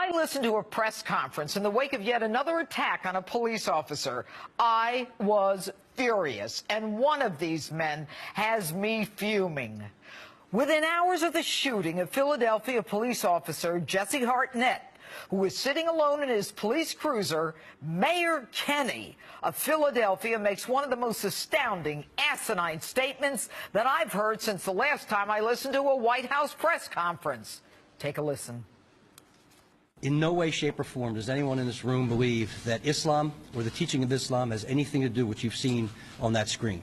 I listened to a press conference in the wake of yet another attack on a police officer. I was furious, and one of these men has me fuming. Within hours of the shooting of Philadelphia police officer Jesse Hartnett, who was sitting alone in his police cruiser, Mayor Kenny of Philadelphia makes one of the most astounding, asinine statements that I've heard since the last time I listened to a White House press conference. Take a listen. In no way, shape, or form does anyone in this room believe that Islam or the teaching of Islam has anything to do with what you've seen on that screen.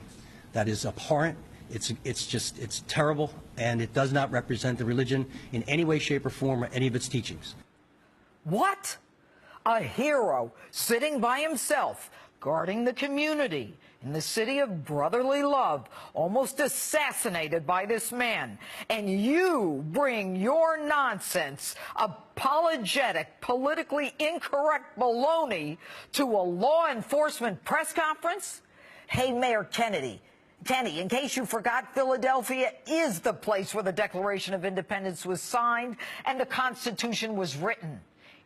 That is abhorrent. It's terrible, and it does not represent the religion in any way, shape, or form or any of its teachings. What? A hero sitting by himself, guarding the community in the city of brotherly love, almost assassinated by this man. And you bring your nonsense, apologetic, politically incorrect baloney to a law enforcement press conference? Hey, Mayor Kenny, in case you forgot, Philadelphia is the place where the Declaration of Independence was signed and the Constitution was written.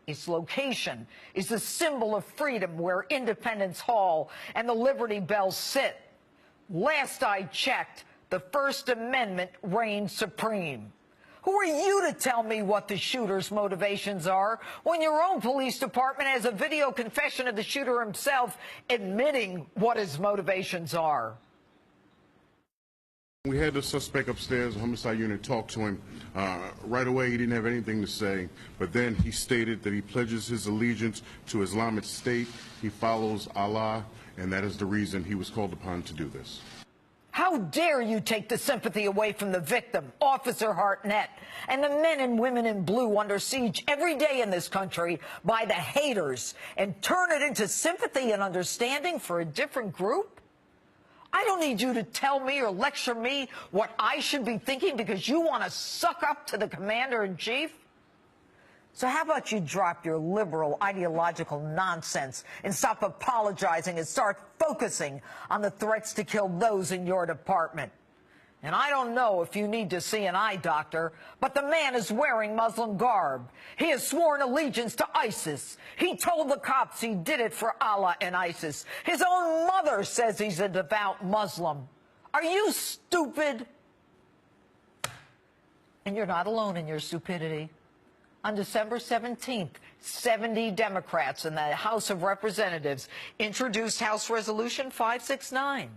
Its location is the symbol of freedom where Independence Hall and the Liberty Bell sit. Last I checked, the First Amendment reigns supreme. Who are you to tell me what the shooter's motivations are when your own police department has a video confession of the shooter himself admitting what his motivations are? We had the suspect upstairs, the homicide unit, talk to him. Right away, he didn't have anything to say, but then he stated that he pledges his allegiance to Islamic State. He follows Allah, and that is the reason he was called upon to do this. How dare you take the sympathy away from the victim, Officer Hartnett, and the men and women in blue under siege every day in this country by the haters, and turn it into sympathy and understanding for a different group? I don't need you to tell me or lecture me what I should be thinking because you want to suck up to the commander-in-chief. So how about you drop your liberal ideological nonsense and stop apologizing and start focusing on the threats to kill those in your department? And I don't know if you need to see an eye doctor, but the man is wearing Muslim garb. He has sworn allegiance to ISIS. He told the cops he did it for Allah and ISIS. His own mother says he's a devout Muslim. Are you stupid? And you're not alone in your stupidity. On December 17th, 70 Democrats in the House of Representatives introduced House Resolution 569.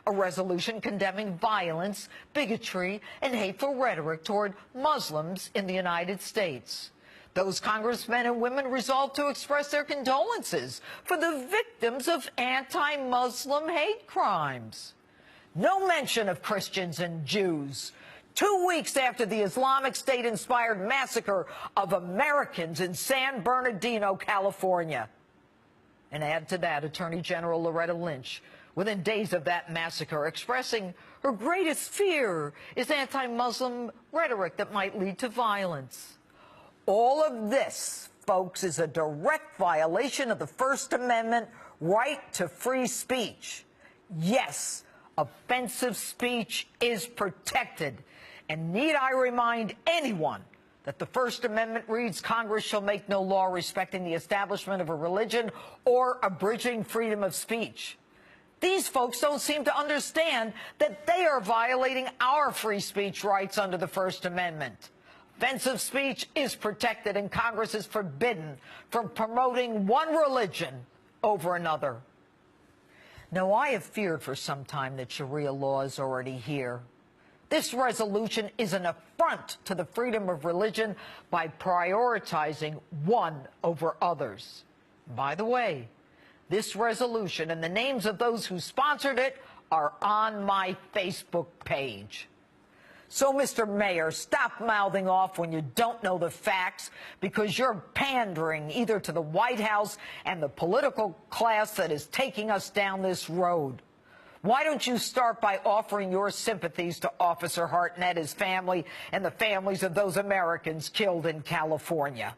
A resolution condemning violence, bigotry, and hateful rhetoric toward Muslims in the United States. Those congressmen and women resolved to express their condolences for the victims of anti-Muslim hate crimes. No mention of Christians and Jews. 2 weeks after the Islamic State-inspired massacre of Americans in San Bernardino, California. And add to that, Attorney General Loretta Lynch, within days of that massacre, expressing her greatest fear is anti-Muslim rhetoric that might lead to violence. All of this, folks, is a direct violation of the First Amendment right to free speech. Yes, offensive speech is protected. And need I remind anyone that the First Amendment reads, Congress shall make no law respecting the establishment of a religion or abridging freedom of speech. These folks don't seem to understand that they are violating our free speech rights under the First Amendment. Offensive speech is protected, and Congress is forbidden from promoting one religion over another. Now, I have feared for some time that Sharia law is already here. This resolution is an affront to the freedom of religion by prioritizing one over others. By the way, this resolution and the names of those who sponsored it are on my Facebook page. So, Mr. Mayor, stop mouthing off when you don't know the facts, because you're pandering either to the White House and the political class that is taking us down this road. Why don't you start by offering your sympathies to Officer Hartnett, his family, and the families of those Americans killed in California?